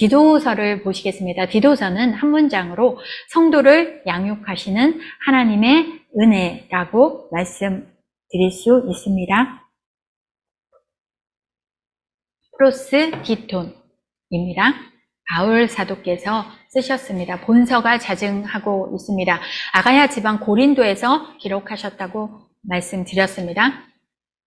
디도서를 보시겠습니다. 디도서는 한 문장으로 성도를 양육하시는 하나님의 은혜라고 말씀드릴 수 있습니다. 프로스디톤입니다. 바울 사도께서 쓰셨습니다. 본서가 자증하고 있습니다. 아가야 지방 고린도에서 기록하셨다고 말씀드렸습니다.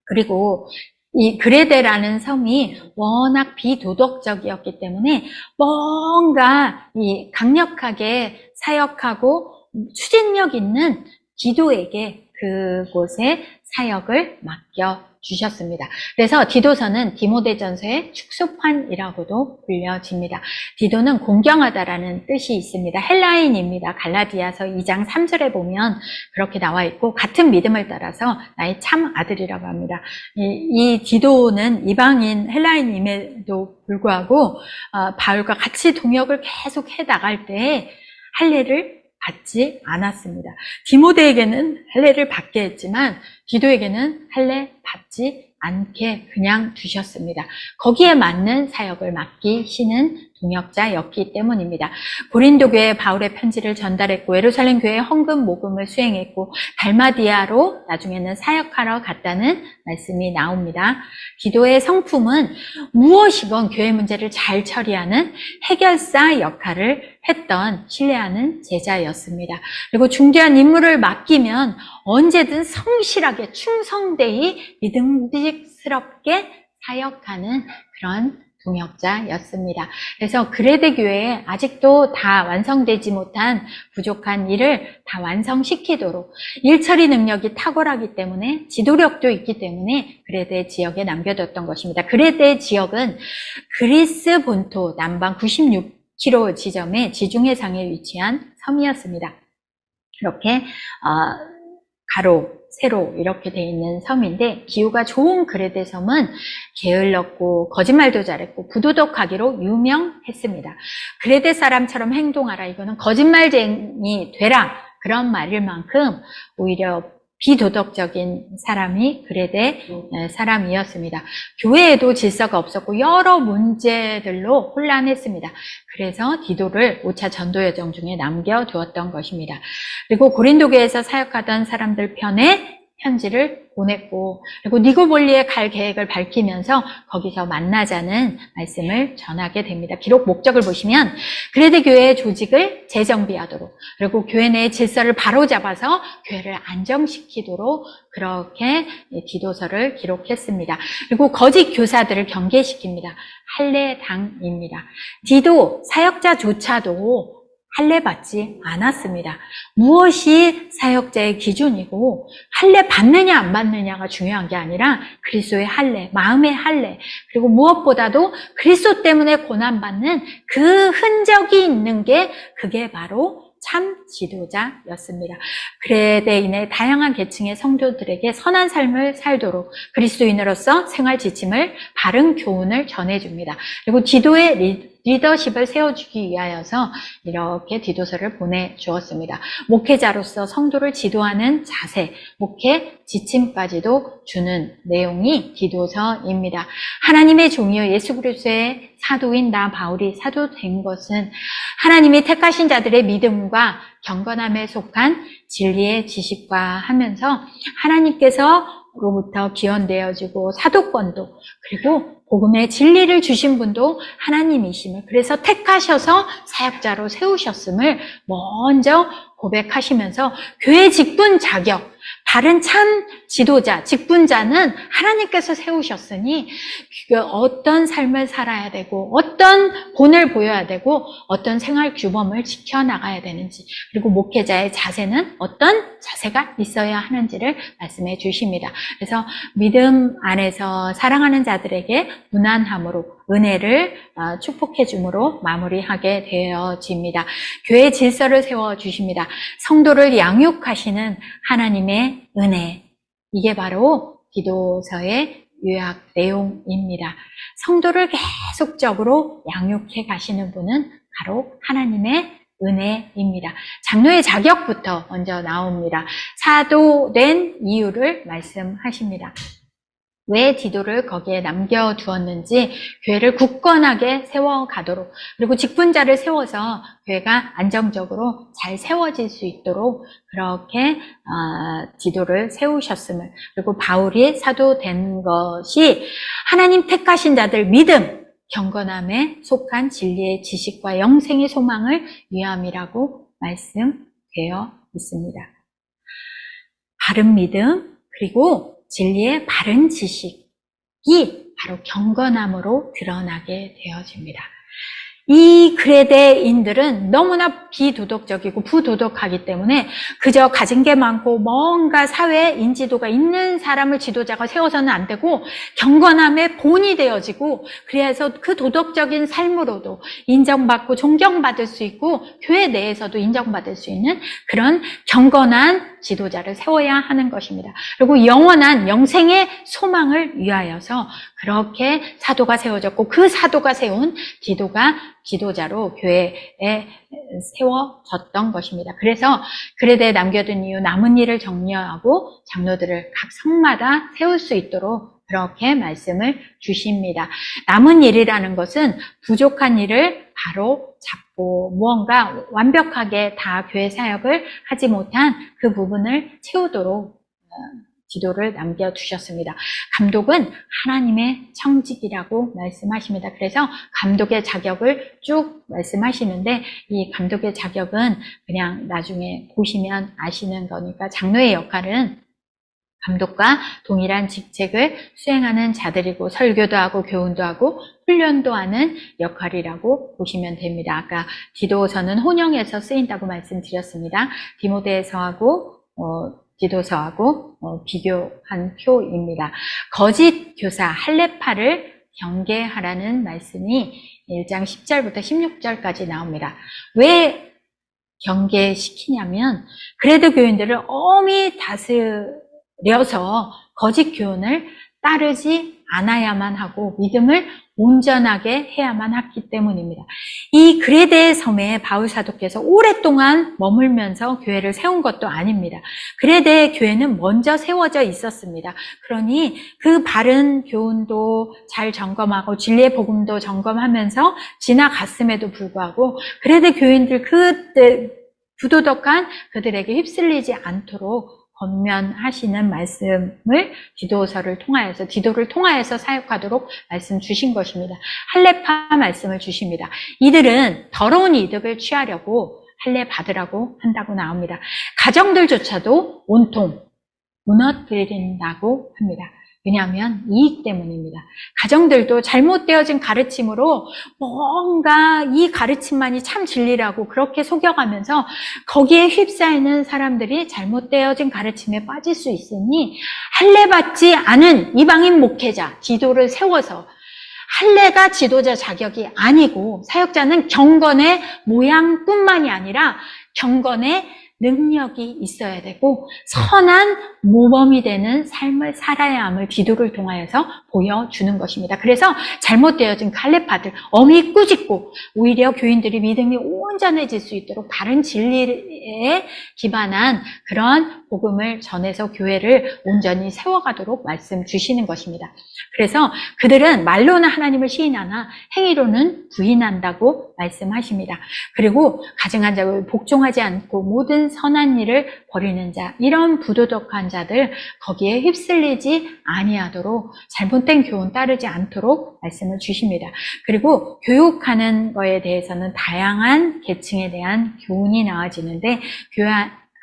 그리고 이 그레데라는 섬이 워낙 비도덕적이었기 때문에 뭔가 이 강력하게 사역하고 추진력 있는 디도에게 그곳에 사역을 맡겨주셨습니다. 그래서 디도서는 디모데전서의 축소판이라고도 불려집니다. 디도는 공경하다라는 뜻이 있습니다. 헬라인입니다. 갈라디아서 2장 3절에 보면 그렇게 나와 있고 같은 믿음을 따라서 나의 참 아들이라고 합니다. 이 디도는 이방인 헬라인임에도 불구하고 바울과 같이 동역을 계속 해나갈 때 할례를 받지 않았습니다. 디모데에게는 할례를 받게 했지만 디도에게는 할례 받지 않게 그냥 두셨습니다. 거기에 맞는 사역을 맡기시는 동역자였기 때문입니다. 고린도 교회에 바울의 편지를 전달했고 예루살렘 교회에 헌금 모금을 수행했고 달마디아로 나중에는 사역하러 갔다는 말씀이 나옵니다. 디도의 성품은 무엇이건 교회 문제를 잘 처리하는 해결사 역할을 했던 신뢰하는 제자였습니다. 그리고 중대한 임무를 맡기면 언제든 성실하게 충성되이 믿음직스럽게 사역하는 그런 동역자였습니다. 그래서 그레데 교회에 아직도 다 완성되지 못한 부족한 일을 다 완성시키도록 일처리 능력이 탁월하기 때문에 지도력도 있기 때문에 그레데 지역에 남겨뒀던 것입니다. 그레데 지역은 그리스 본토 남방 96km 지점에 지중해상에 위치한 섬이었습니다. 이렇게 가로, 세로 이렇게 되어 있는 섬인데 기후가 좋은 그레데 섬은 게을렀고 거짓말도 잘했고 부도덕하기로 유명했습니다. 그레데 사람처럼 행동하라, 이거는 거짓말쟁이 되라, 그런 말일 만큼 오히려 비도덕적인 사람이 그레데 사람이었습니다. 교회에도 질서가 없었고 여러 문제들로 혼란했습니다. 그래서 디도를 5차 전도여정 중에 남겨두었던 것입니다. 그리고 고린도 교회에서 사역하던 사람들 편에 편지를 보냈고, 그리고 니고볼리에 갈 계획을 밝히면서 거기서 만나자는 말씀을 전하게 됩니다. 기록 목적을 보시면 그레데 교회의 조직을 재정비하도록, 그리고 교회 내의 질서를 바로잡아서 교회를 안정시키도록 그렇게 디도서를 기록했습니다. 그리고 거짓 교사들을 경계시킵니다. 할례당입니다. 디도 사역자조차도 할례 받지 않았습니다. 무엇이 사역자의 기준이고 할례 받느냐 안 받느냐가 중요한 게 아니라 그리스도의 할례, 마음의 할례, 그리고 무엇보다도 그리스도 때문에 고난받는 그 흔적이 있는 게 그게 바로 참 지도자였습니다. 그레데인의 다양한 계층의 성도들에게 선한 삶을 살도록 그리스도인으로서 생활 지침을, 바른 교훈을 전해줍니다. 그리고 디도의 리더십을 세워주기 위하여서 이렇게 디도서를 보내주었습니다. 목회자로서 성도를 지도하는 자세, 목회 지침까지도 주는 내용이 디도서입니다. 하나님의 종이요 예수 그리스도의 사도인 나 바울이 사도 된 것은 하나님이 택하신 자들의 믿음과 경건함에 속한 진리의 지식과 하면서 하나님께서로부터 기원되어지고 사도권도, 그리고 복음의 진리를 주신 분도 하나님이심을, 그래서 택하셔서 사역자로 세우셨음을 먼저 고백하시면서 교회 직분 자격, 바른 참 지도자, 직분자는 하나님께서 세우셨으니 어떤 삶을 살아야 되고 어떤 본을 보여야 되고 어떤 생활 규범을 지켜나가야 되는지, 그리고 목회자의 자세는 어떤 자세가 있어야 하는지를 말씀해 주십니다. 그래서 믿음 안에서 사랑하는 자들에게 무난함으로 은혜를 축복해 줌으로 마무리하게 되어집니다. 교회 질서를 세워주십니다. 성도를 양육하시는 하나님의 은혜, 이게 바로 디도서의 요약 내용입니다. 성도를 계속적으로 양육해 가시는 분은 바로 하나님의 은혜입니다. 장로의 자격부터 먼저 나옵니다. 사도된 이유를 말씀하십니다. 왜 디도를 거기에 남겨두었는지 교회를 굳건하게 세워가도록, 그리고 직분자를 세워서 교회가 안정적으로 잘 세워질 수 있도록 그렇게 디도를 세우셨음을, 그리고 바울이 사도된 것이 하나님 택하신 자들 믿음, 경건함에 속한 진리의 지식과 영생의 소망을 위함이라고 말씀되어 있습니다. 바른 믿음, 그리고 진리의 바른 지식이 바로 경건함으로 드러나게 되어집니다. 이 그레데인들은 너무나 비도덕적이고 부도덕하기 때문에 그저 가진 게 많고 뭔가 사회에 인지도가 있는 사람을 지도자가 세워서는 안 되고, 경건함의 본이 되어지고, 그래서 그 도덕적인 삶으로도 인정받고 존경받을 수 있고 교회 내에서도 인정받을 수 있는 그런 경건한 지도자를 세워야 하는 것입니다. 그리고 영원한 영생의 소망을 위하여서 그렇게 사도가 세워졌고, 그 사도가 세운 디도가 지도자로 교회에 세워졌던 것입니다. 그래서 그레데에 남겨둔 이유, 남은 일을 정리하고 장로들을 각 성마다 세울 수 있도록 그렇게 말씀을 주십니다. 남은 일이라는 것은 부족한 일을 바로 잡고 무언가 완벽하게 다 교회 사역을 하지 못한 그 부분을 채우도록 기도를 남겨두셨습니다. 감독은 하나님의 청직이라고 말씀하십니다. 그래서 감독의 자격을 쭉 말씀하시는데, 이 감독의 자격은 그냥 나중에 보시면 아시는 거니까, 장로의 역할은 감독과 동일한 직책을 수행하는 자들이고 설교도 하고 교훈도 하고 훈련도 하는 역할이라고 보시면 됩니다. 아까 디도서는 혼용해서 쓰인다고 말씀드렸습니다. 디모데서하고 디도서하고 비교한 표입니다. 거짓 교사 할레파를 경계하라는 말씀이 1장 10절부터 16절까지 나옵니다. 왜 경계시키냐면, 그래도 교인들을 엄히 다스려서 거짓 교훈을 따르지 않아야만 하고 믿음을 온전하게 해야만 했기 때문입니다. 이 그레데 섬에 바울 사도께서 오랫동안 머물면서 교회를 세운 것도 아닙니다. 그레데 교회는 먼저 세워져 있었습니다. 그러니 그 바른 교훈도 잘 점검하고 진리의 복음도 점검하면서 지나갔음에도 불구하고 그레데 교인들 그때 부도덕한 그들에게 휩쓸리지 않도록 권면하시는 말씀을 디도를 통하여서 사역하도록 말씀 주신 것입니다. 할례파 말씀을 주십니다. 이들은 더러운 이득을 취하려고 할례 받으라고 한다고 나옵니다. 가정들조차도 온통 무너뜨린다고 합니다. 왜냐하면 이익 때문입니다. 가정들도 잘못되어진 가르침으로 뭔가 이 가르침만이 참 진리라고 그렇게 속여가면서 거기에 휩싸이는 사람들이 잘못되어진 가르침에 빠질 수 있으니, 할례받지 않은 이방인 목회자, 지도를 세워서, 할례가 지도자 자격이 아니고 사역자는 경건의 모양뿐만이 아니라 경건의 능력이 있어야 되고 선한 모범이 되는 삶을 살아야 함을 기도를 통하여서 보여주는 것입니다. 그래서 잘못되어진 할례파들 엄히 꾸짖고 오히려 교인들이 믿음이 온전해질 수 있도록 바른 진리에 기반한 그런 복음을 전해서 교회를 온전히 세워가도록 말씀 주시는 것입니다. 그래서 그들은 말로는 하나님을 시인하나 행위로는 부인한다고 말씀하십니다. 그리고 가증한 자를 복종하지 않고 모든 선한 일을 버리는 자, 이런 부도덕한 자들 거기에 휩쓸리지 아니하도록 잘못된 교훈 따르지 않도록 말씀을 주십니다. 그리고 교육하는 거에 대해서는 다양한 계층에 대한 교훈이 나와지는데, 교회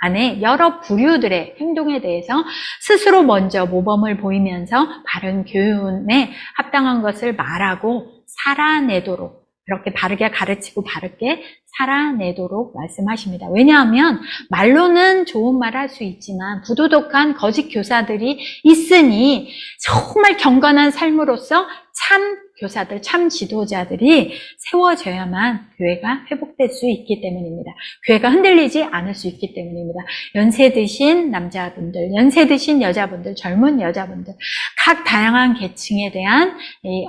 안에 여러 부류들의 행동에 대해서 스스로 먼저 모범을 보이면서 바른 교훈에 합당한 것을 말하고 살아내도록, 그렇게 바르게 가르치고 바르게 살아내도록 말씀하십니다. 왜냐하면 말로는 좋은 말 할 수 있지만 부도덕한 거짓 교사들이 있으니 정말 경건한 삶으로서 참 교사들, 참 지도자들이 세워져야만 교회가 회복될 수 있기 때문입니다. 교회가 흔들리지 않을 수 있기 때문입니다. 연세 드신 남자분들, 연세 드신 여자분들, 젊은 여자분들, 각 다양한 계층에 대한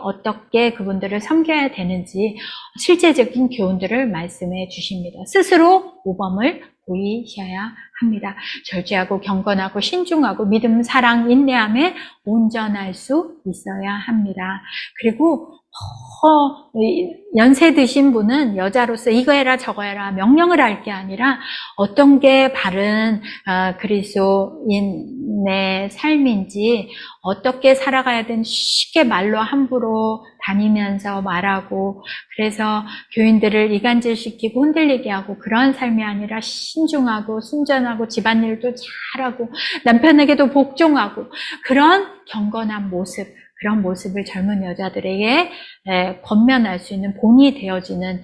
어떻게 그분들을 섬겨야 되는지 실제적인 교훈들을 말씀해 주십니다. 스스로 모범을 보이셔야 합니다. 절제하고 경건하고 신중하고 믿음, 사랑, 인내함에 온전할 수 있어야 합니다. 그리고 연세 드신 분은 여자로서 이거 해라 저거 해라 명령을 할 게 아니라 어떤 게 바른 그리스도인의 삶인지 어떻게 살아가야 되는 쉽게 말로 함부로 다니면서 말하고 그래서 교인들을 이간질시키고 흔들리게 하고 그런 삶이 아니라 신중하고 순전하고 집안일도 잘하고 남편에게도 복종하고 그런 경건한 모습 그런 모습을 젊은 여자들에게 권면할 수 있는 본이 되어지는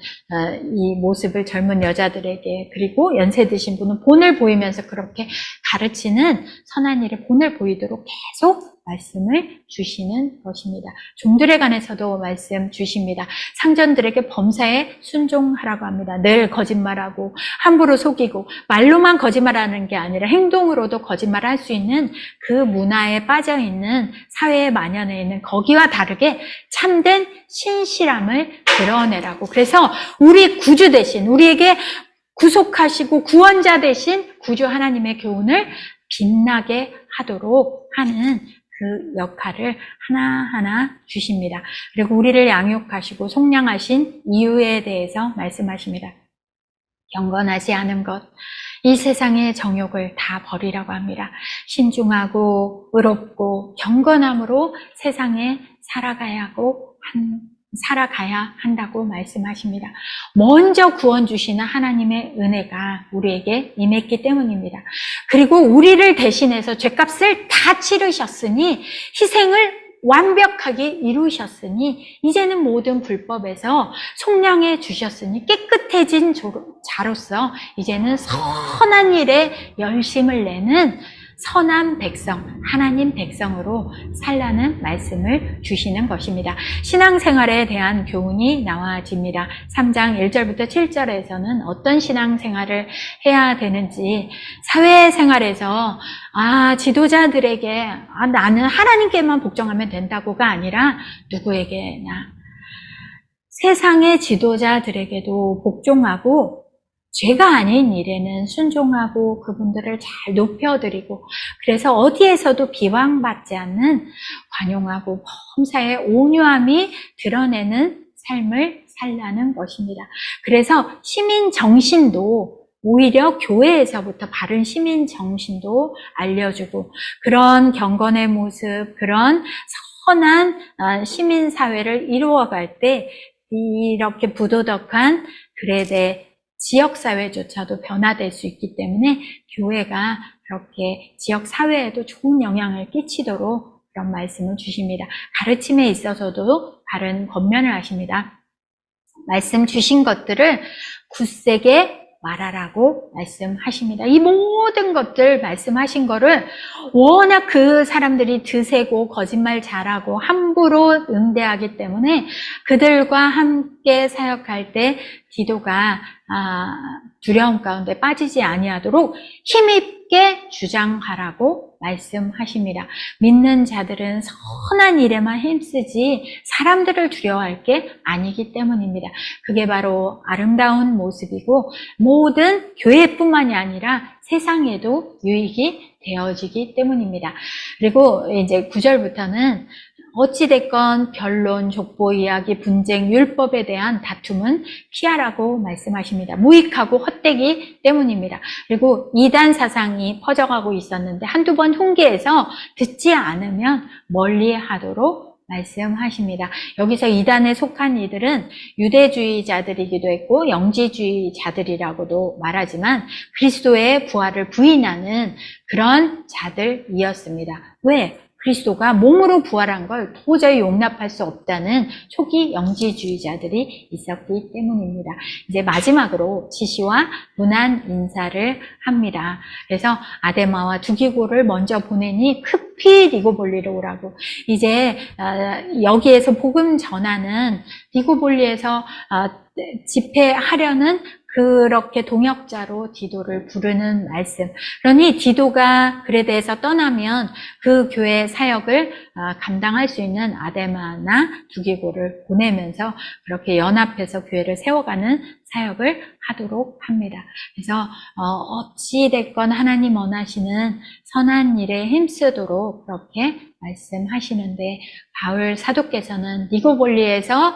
이 모습을 젊은 여자들에게 그리고 연세 드신 분은 본을 보이면서 그렇게 가르치는 선한 일에 본을 보이도록 계속 말씀을 주시는 것입니다. 종들에 관해서도 말씀 주십니다. 상전들에게 범사에 순종하라고 합니다. 늘 거짓말하고 함부로 속이고 말로만 거짓말하는 게 아니라 행동으로도 거짓말할 수 있는 그 문화에 빠져있는 사회에 만연해 있는 거기와 다르게 참된 신실함을 드러내라고. 그래서 우리 구주 대신 우리에게 구속하시고 구원자 대신 구주 하나님의 교훈을 빛나게 하도록 하는 그 역할을 하나하나 주십니다. 그리고 우리를 양육하시고 속량하신 이유에 대해서 말씀하십니다. 경건하지 않은 것, 이 세상의 정욕을 다 버리라고 합니다. 신중하고 의롭고 경건함으로 세상에 살아가야 한다고 말씀하십니다. 먼저 구원 주시는 하나님의 은혜가 우리에게 임했기 때문입니다. 그리고 우리를 대신해서 죄값을 다 치르셨으니 희생을 완벽하게 이루셨으니 이제는 모든 불법에서 속량해 주셨으니 깨끗해진 자로서 이제는 선한 일에 열심을 내는 선한 백성, 하나님 백성으로 살라는 말씀을 주시는 것입니다. 신앙생활에 대한 교훈이 나와집니다. 3장 1절부터 7절에서는 어떤 신앙생활을 해야 되는지 사회생활에서 지도자들에게 나는 하나님께만 복종하면 된다고가 아니라 누구에게나 세상의 지도자들에게도 복종하고 죄가 아닌 일에는 순종하고 그분들을 잘 높여드리고 그래서 어디에서도 비방받지 않는 관용하고 범사의 온유함이 드러내는 삶을 살라는 것입니다. 그래서 시민 정신도 오히려 교회에서부터 바른 시민 정신도 알려주고 그런 경건의 모습, 그런 선한 시민사회를 이루어갈 때 이렇게 부도덕한 그레데 지역사회조차도 변화될 수 있기 때문에 교회가 그렇게 지역사회에도 좋은 영향을 끼치도록 그런 말씀을 주십니다. 가르침에 있어서도 바른 권면을 하십니다. 말씀 주신 것들을 굳세게 말하라고 말씀하십니다. 이 모든 것들 말씀하신 거를 워낙 그 사람들이 드세고 거짓말 잘하고 함부로 응대하기 때문에 그들과 함께 사역할 때 디도가 두려움 가운데 빠지지 아니하도록 힘있게 주장하라고 말씀하십니다. 믿는 자들은 선한 일에만 힘쓰지 사람들을 두려워할 게 아니기 때문입니다. 그게 바로 아름다운 모습이고 모든 교회뿐만이 아니라 세상에도 유익이 되어지기 때문입니다. 그리고 이제 9절부터는 어찌됐건 변론, 족보 이야기, 분쟁, 율법에 대한 다툼은 피하라고 말씀하십니다. 무익하고 헛되기 때문입니다. 그리고 이단 사상이 퍼져가고 있었는데 한두 번 훈계해서 듣지 않으면 멀리하도록 말씀하십니다. 여기서 이단에 속한 이들은 유대주의자들이기도 했고 영지주의자들이라고도 말하지만 그리스도의 부활을 부인하는 그런 자들이었습니다. 왜? 그리스도가 몸으로 부활한 걸 도저히 용납할 수 없다는 초기 영지주의자들이 있었기 때문입니다. 이제 마지막으로 지시와 문안 인사를 합니다. 그래서 아데마와 두기고를 먼저 보내니 급히 니고볼리로 오라고. 이제 여기에서 복음 전하는 니고볼리에서 집회하려는 그렇게 동역자로 디도를 부르는 말씀. 그러니 디도가 그레데에서 떠나면 그 교회 사역을 감당할 수 있는 아데마나 두기고를 보내면서 그렇게 연합해서 교회를 세워가는 사역을 하도록 합니다. 그래서 어찌됐건 하나님 원하시는 선한 일에 힘쓰도록 그렇게 말씀하시는데, 바울 사도께서는 니고볼리에서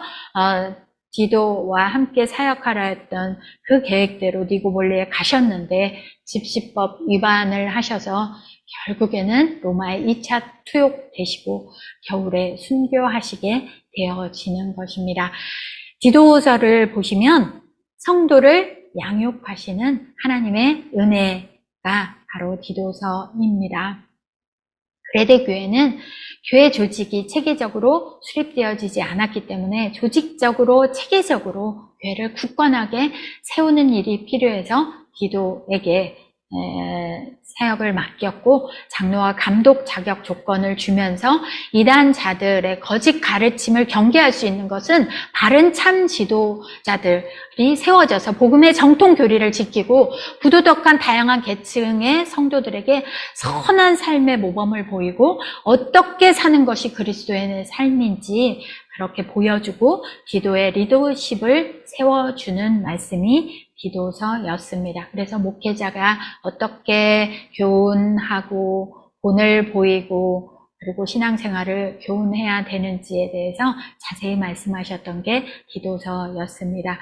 디도와 함께 사역하라 했던 그 계획대로 니고볼리에 가셨는데 집시법 위반을 하셔서 결국에는 로마에 2차 투옥되시고 겨울에 순교하시게 되어지는 것입니다. 디도서를 보시면 성도를 양육하시는 하나님의 은혜가 바로 디도서입니다. 그레데 교회는 교회 조직이 체계적으로 수립되어지지 않았기 때문에 조직적으로 체계적으로 교회를 굳건하게 세우는 일이 필요해서 디도에게 사역을 맡겼고, 장로와 감독 자격 조건을 주면서 이단자들의 거짓 가르침을 경계할 수 있는 것은 바른 참 지도자들이 세워져서 복음의 정통 교리를 지키고 부도덕한 다양한 계층의 성도들에게 선한 삶의 모범을 보이고 어떻게 사는 것이 그리스도의 삶인지 그렇게 보여주고 디도의 리더십을 세워주는 말씀이 디도서였습니다. 그래서 목회자가 어떻게 교훈하고 본을 보이고 그리고 신앙생활을 교훈해야 되는지에 대해서 자세히 말씀하셨던 게 디도서였습니다.